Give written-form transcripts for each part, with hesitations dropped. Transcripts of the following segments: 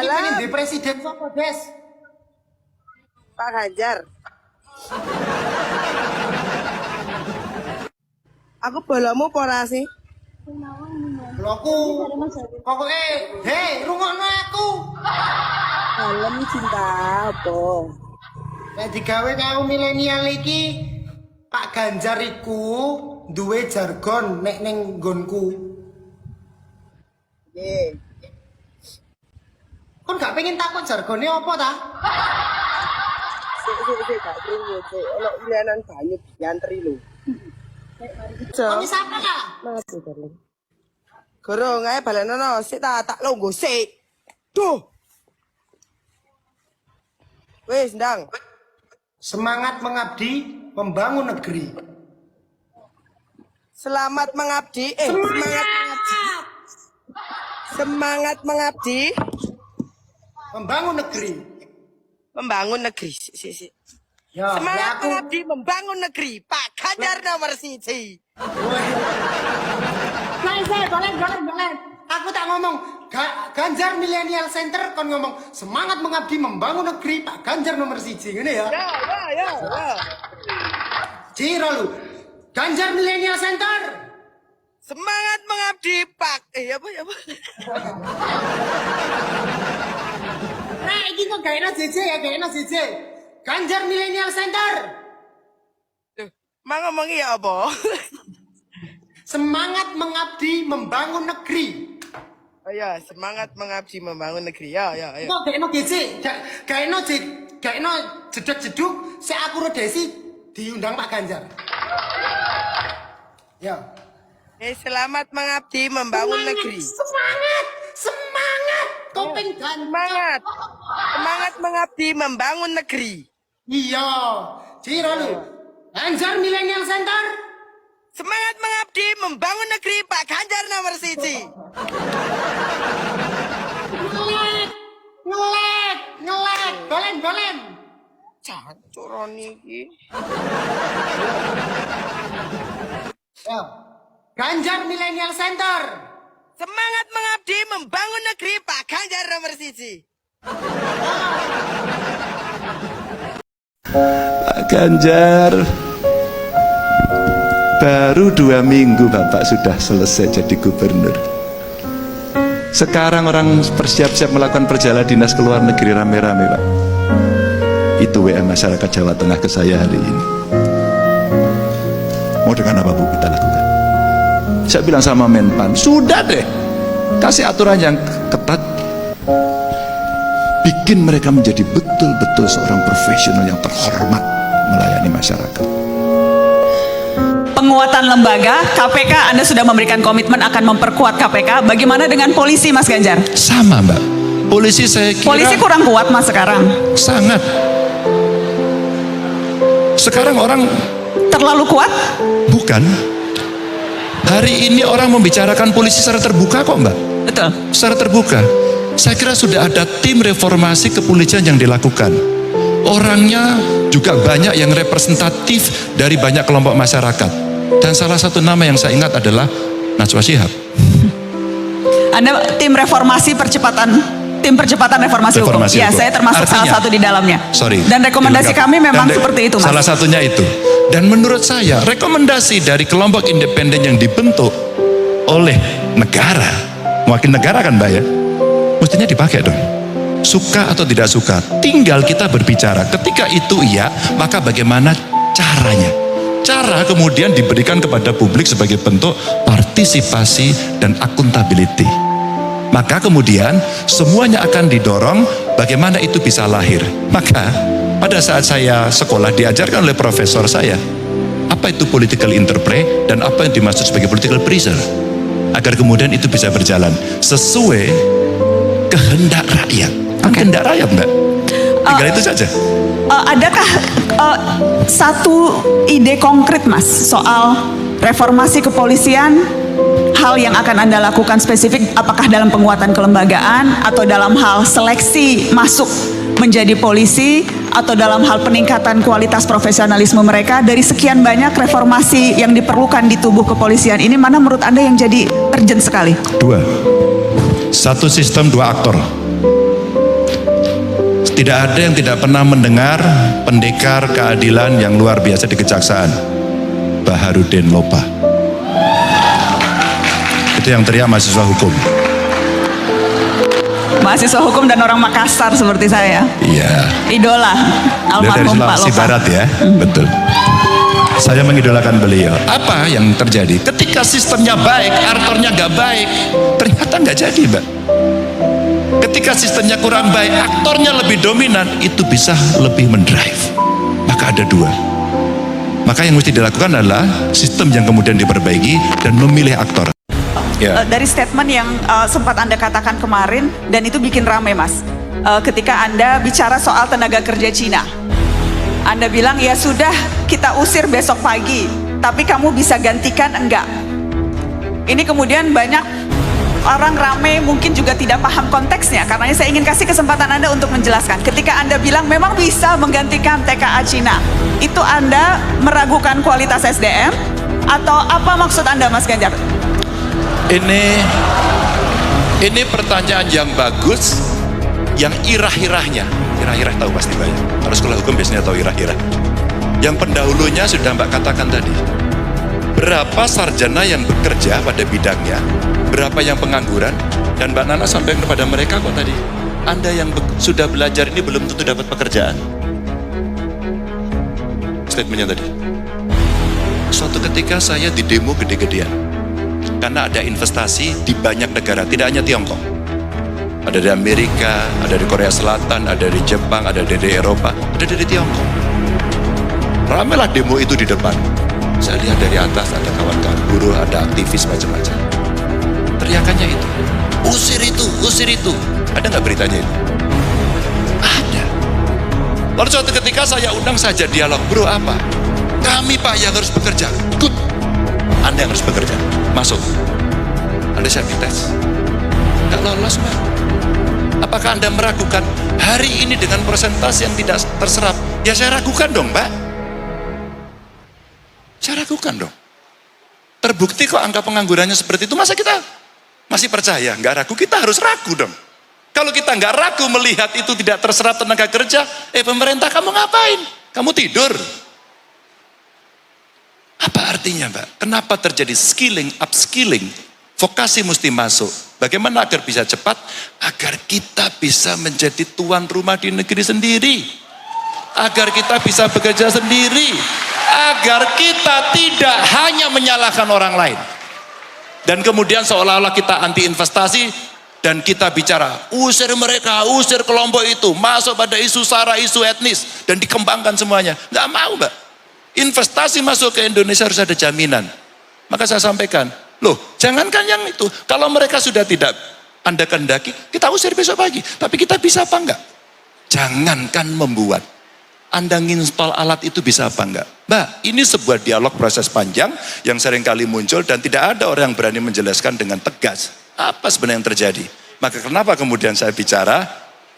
pengen di presiden apa, Des? Pak Ganjar. Aku bolomu pora sih. Lho aku. Pokoke, hei, rungokno aku. Dalam cinta apa? Nek digawe karo milenial iki, Pak Ganjar iku duwe jargon nek ning nggonku. Nggih. Kon gak pengen takut jargonnya apa ta? Sik gak krungu sik. Ono ilanan banyu diantri lho. Kon wis apa ta? Mati darling. Gorong ae balenono sik tak longgo sik. Duh. Wis ndang. Semangat mengabdi, membangun negeri. Selamat mengabdi. Semangat mengabdi. Semangat mengabdi. Membangun negeri. Membangun negeri. Si. Ya, Semangat aku mengabdi membangun negeri. Pak Ganjar nomor 1. Boleh. Aku tak ngomong Ganjar Millennial Center, kon ngomong semangat mengabdi membangun negeri Pak Ganjar nomor 1. Ngene ya. Ya. Ciro lu. Ganjar Millennial Center. Semangat mengabdi Pak. Apa? Nah, ini kok gak enak JJ. Ganjar Millennial Center. Tuh, mau ngomong iya apa? Semangat mengabdi membangun negeri. Oh ya, semangat mengabdi membangun negeri. Ya. Kok gak enak JJ? Gak enak jeduk-jeduk si aku Desi diundang Pak Ganjar. Ya. Selamat mengabdi membangun negeri. Semangat. Topeng Ganjar. Semangat mengabdi membangun negeri. Iya. Ciro lu. Ganjar Millennial Center. Semangat mengabdi membangun negeri Pak Ganjar nomor 1. Ngelek. Golen. Cancuk Roni iki. Ya. Ganjar Millennial Center. Semangat mengabdi membangun negeri Pak Ganjar nomor 1. Pak Ganjar, baru 2 minggu Bapak sudah selesai jadi gubernur. Sekarang orang bersiap-siap melakukan perjalanan dinas ke luar negeri rame-rame Pak. Itu WA masyarakat Jawa Tengah ke saya hari ini. Mau dengan apa Bu kita lakukan? Saya bilang sama Menpan, sudah deh, kasih aturan yang ketat, bikin mereka menjadi betul-betul seorang profesional yang terhormat melayani masyarakat. Penguatan lembaga, KPK, Anda sudah memberikan komitmen akan memperkuat KPK. Bagaimana dengan polisi, Mas Ganjar? Sama Mbak, polisi saya kira Polisi kurang kuat, Mas, sekarang. sangat. Sekarang orang Terlalu kuat? bukan. Hari ini orang membicarakan polisi secara terbuka kok Mbak. Betul. Secara terbuka. Saya kira sudah ada tim reformasi kepolisian yang dilakukan. Orangnya juga banyak yang representatif dari banyak kelompok masyarakat. Dan salah satu nama yang saya ingat adalah Najwa Shihab. Anda tim percepatan reformasi hukum. Ya, saya termasuk salah satu di dalamnya. Sorry. Dan rekomendasi dilengkapi. kami memang Dan seperti itu, Mas. Salah satunya itu. Dan menurut saya rekomendasi dari kelompok independen yang dibentuk oleh negara, mewakili negara kan Mbak ya, mestinya dipakai dong. Suka atau tidak suka, tinggal kita berbicara. Ketika itu iya, maka bagaimana caranya? Cara kemudian diberikan kepada publik sebagai bentuk partisipasi dan akuntability. Maka kemudian semuanya akan didorong bagaimana itu bisa lahir. Maka pada saat saya sekolah diajarkan oleh profesor saya apa itu political interplay dan apa yang dimaksud sebagai political pressure, agar kemudian itu bisa berjalan sesuai kehendak rakyat. Kehendak rakyat Mbak, tinggal itu saja. Adakah satu ide konkret, Mas, soal reformasi kepolisian, hal yang akan Anda lakukan spesifik, apakah dalam penguatan kelembagaan atau dalam hal seleksi masuk menjadi polisi atau dalam hal peningkatan kualitas profesionalisme mereka? Dari sekian banyak reformasi yang diperlukan di tubuh kepolisian ini, mana menurut Anda yang jadi urgent sekali? 2. Satu sistem 2 aktor. Tidak ada yang tidak pernah mendengar pendekar keadilan yang luar biasa di Kejaksaan, Baharudin Lopa. Itu yang teriak mahasiswa hukum. Mahasiswa hukum dan orang Makassar seperti saya. Iya. Idola Beliau dari almarhum Pak Sulawesi Lopa. Barat ya, betul. Saya mengidolakan beliau. Apa yang terjadi? Ketika sistemnya baik, aktornya nggak baik, ternyata nggak jadi, Mbak. Ketika sistemnya kurang baik, aktornya lebih dominan, itu bisa lebih mendrive. Maka ada dua. Maka yang mesti dilakukan adalah sistem yang kemudian diperbaiki dan memilih aktor. Ya. Dari statement yang sempat Anda katakan kemarin, dan itu bikin rame Mas, ketika Anda bicara soal tenaga kerja Cina. Anda bilang ya sudah kita usir besok pagi, tapi kamu bisa gantikan enggak. Ini kemudian banyak orang rame mungkin juga tidak paham konteksnya, karena saya ingin kasih kesempatan Anda untuk menjelaskan. Ketika Anda bilang memang bisa menggantikan TKA Cina, itu Anda meragukan kualitas SDM atau apa maksud Anda Mas Ganjar? Ini pertanyaan yang bagus, yang irah-irahnya. Irah-irah tahu pasti banyak. Kalau sekolah hukum biasanya tahu irah-irah. Yang pendahulunya sudah Mbak katakan tadi. Berapa sarjana yang bekerja pada bidangnya, berapa yang pengangguran, dan Mbak Nana sampaikan kepada mereka kok tadi, Anda yang sudah belajar ini belum tentu dapat pekerjaan. Statementnya tadi. Suatu ketika saya di demo gede-gedean, karena ada investasi di banyak negara, tidak hanya Tiongkok. Ada di Amerika, ada di Korea Selatan, ada di Jepang, ada di Eropa, ada dari Tiongkok. Ramailah demo itu di depan. Saya lihat dari atas ada kawan-kawan buruh, ada aktivis macam-macam. Teriakannya itu, usir itu, usir itu. Ada nggak beritanya itu? Ada. Lalu suatu ketika saya undang saja dialog, bro apa? Kami Pak yang harus bekerja. Good. Anda yang harus bekerja. Masuk. Anda siap dites. Nggak lolos Mbak. Apakah Anda meragukan hari ini dengan persentase yang tidak terserap? Ya saya ragukan dong Mbak. Saya ragukan dong. Terbukti kok angka penganggurannya seperti itu. Masa kita masih percaya? Nggak ragu, kita harus ragu dong. Kalau kita nggak ragu melihat itu tidak terserap tenaga kerja, pemerintah kamu ngapain? Kamu tidur. Apa artinya Mbak? Kenapa terjadi skilling, upskilling? Vokasi mesti masuk. Bagaimana agar bisa cepat? Agar kita bisa menjadi tuan rumah di negeri sendiri. Agar kita bisa bekerja sendiri. Agar kita tidak hanya menyalahkan orang lain. Dan kemudian seolah-olah kita anti investasi dan kita bicara, usir mereka, usir kelompok itu, masuk pada isu sara, isu etnis, dan dikembangkan semuanya. Nggak mau Mbak. Investasi masuk ke Indonesia harus ada jaminan. Maka saya sampaikan, loh jangankan yang itu, kalau mereka sudah tidak Anda kehendaki, kita usir besok pagi. Tapi kita bisa apa enggak? Jangankan membuat, Anda nginstall alat itu bisa apa enggak? Mbak, ini sebuah dialog proses panjang yang seringkali muncul dan tidak ada orang yang berani menjelaskan dengan tegas. Apa sebenarnya yang terjadi? Maka kenapa kemudian saya bicara,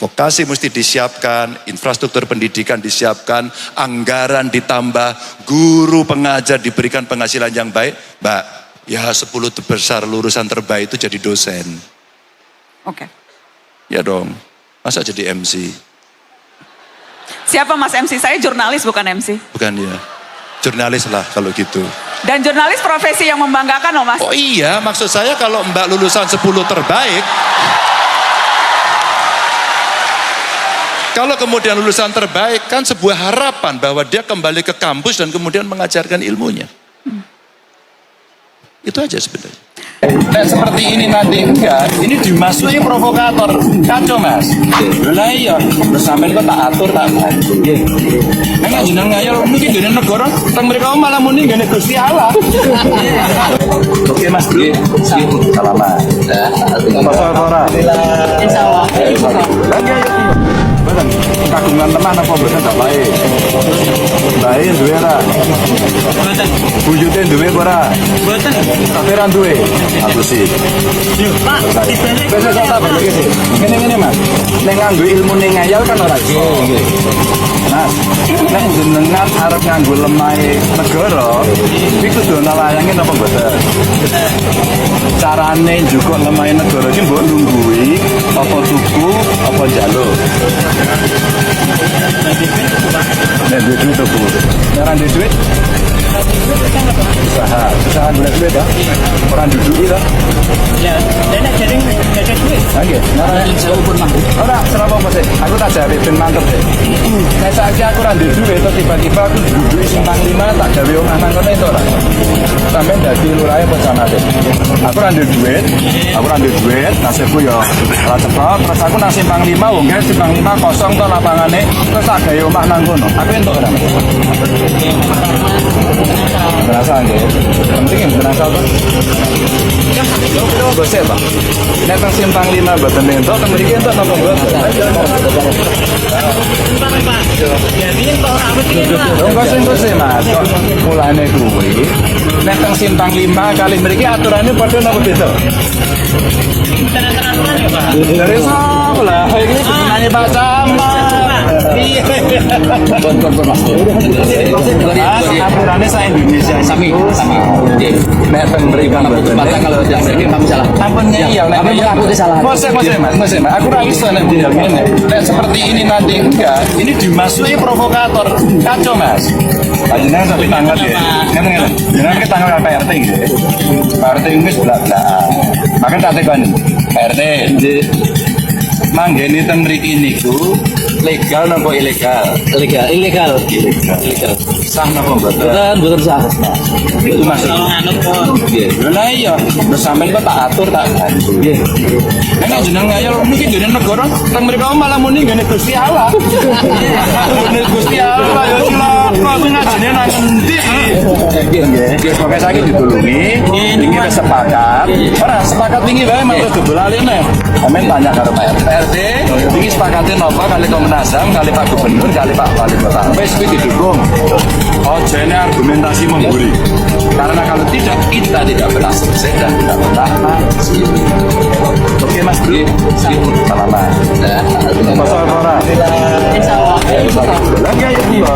vokasi mesti disiapkan, infrastruktur pendidikan disiapkan, anggaran ditambah, guru pengajar diberikan penghasilan yang baik. Mbak, ya 10 besar lulusan terbaik itu jadi dosen. Oke. Ya dong, masa jadi MC? Siapa Mas MC? Saya jurnalis bukan MC. Bukan ya, jurnalis lah kalau gitu. Dan jurnalis profesi yang membanggakan loh Mas. Oh iya, maksud saya kalau Mbak lulusan 10 terbaik, kalau kemudian lulusan terbaik kan sebuah harapan bahwa dia kembali ke kampus dan kemudian mengajarkan ilmunya. Itu aja sebenarnya. Nah, seperti ini nanti enggak, ini dimasuki provokator, kacau Mas. Lah iya, terus sampean kok tak atur tak. Enggak jeneng ngayal mungkin dene negara, teng mereka malah muni ngene Gusti Allah. Oke Mas, salaman. Ora. Insyaallah. Boten kagungan teman apa boten gak bae. Bae duwe ora? Boten. Bujute duwe ora? Boten. Tapi ra duwe. Aku sih. Pak, dibalik. Wis tak balik iki. Ngene Mas. Nek nganggo ilmune ngayal kan ora nggih. Mas, nek jenengan arep nganggo lemahe negara, iku kudu nalayangin apa mboten? Carane njukuk lemahe negara iki mbok nunggui apa tuku apa njaluk. Nek duit tuku. Nek ora duit usaha golek duit ya. Orang duduk itu. Ya, dan jadi nggak ada duit. Oke, ora serapa apa sih? Aku tak jawab ben mantep sih. Nek saiki aku ora ndek duit terus tiba-tiba aku duduk simpang 5 tak gawe omah nang kono itu ora. Sampai dadi lurahe apa sanate. Aku ora ndek duit, nasibku ya ora cepet. Terus aku nang simpang 5 wong gawe simpang 5 kosong to lapangane terus tak gawe omah nang kono. Aku entuk ora. Berasa nggih. Penting yang berasa apa? Gosek, Pak. Nek teng simpang 5 mboten entuk, teng mriki entuk napa mboten? Jadi kalau rambut ini Pak. Gosek, Mas. Kok mulane kuwi. Nek teng simpang 5 kali mriki aturane padha napa beda? Aturan ya Pak. Dari sapa lah? Iki sebenarnya Pak Camat. Iya. Aturannya sa Indonesia. Sami. Nek teng mriki mboten. Kalau yang ini kami salah. Ampun ngeyel nek Kami mengaku kesalahan. Mosek Mas. Aku ra iso nek tinggal ngene. Nek seperti ini nanti enggak, ini dimasuki provokator. Kacau Mas. Panjenengan sampai tanggal ya. Ngene. Jenengan ke tanggal Pak RT gitu. Pak RT wis blak-blakan. Maka tak tekoni. Pak RT, manggeni teng mriki niku legal napa ilegal? Ilegal. Sah napa mboten? Bukan sah. Itu maksud. Kalau nganut kok. Nggih. Lah iya, terus sampean kok tak atur tak bantu. Nggih. Nek jeneng ngayal mungkin dene negara teng mriko malah muni ngene Gusti Allah. Ngene Gusti Allah ya celaka aku ngajine nang endi. Nggih, pokoke saiki ditulungi, iki wis sepakat. Ora sepakat wingi wae matur dobolalene. Sampeyan tanya karo Pak RT, wingi sepakatin apa kali Komnas HAM, kali Pak Gubernur, kali Pak Wali Kota. Wis kuwi didukung. Ojo ini argumentasi membuli. Karena kalau tidak, kita tidak pernah selesai dan tidak pernah maju. Oke Mas Bro, salaman. Masalah orang. Insya Allah. Lagi ayo.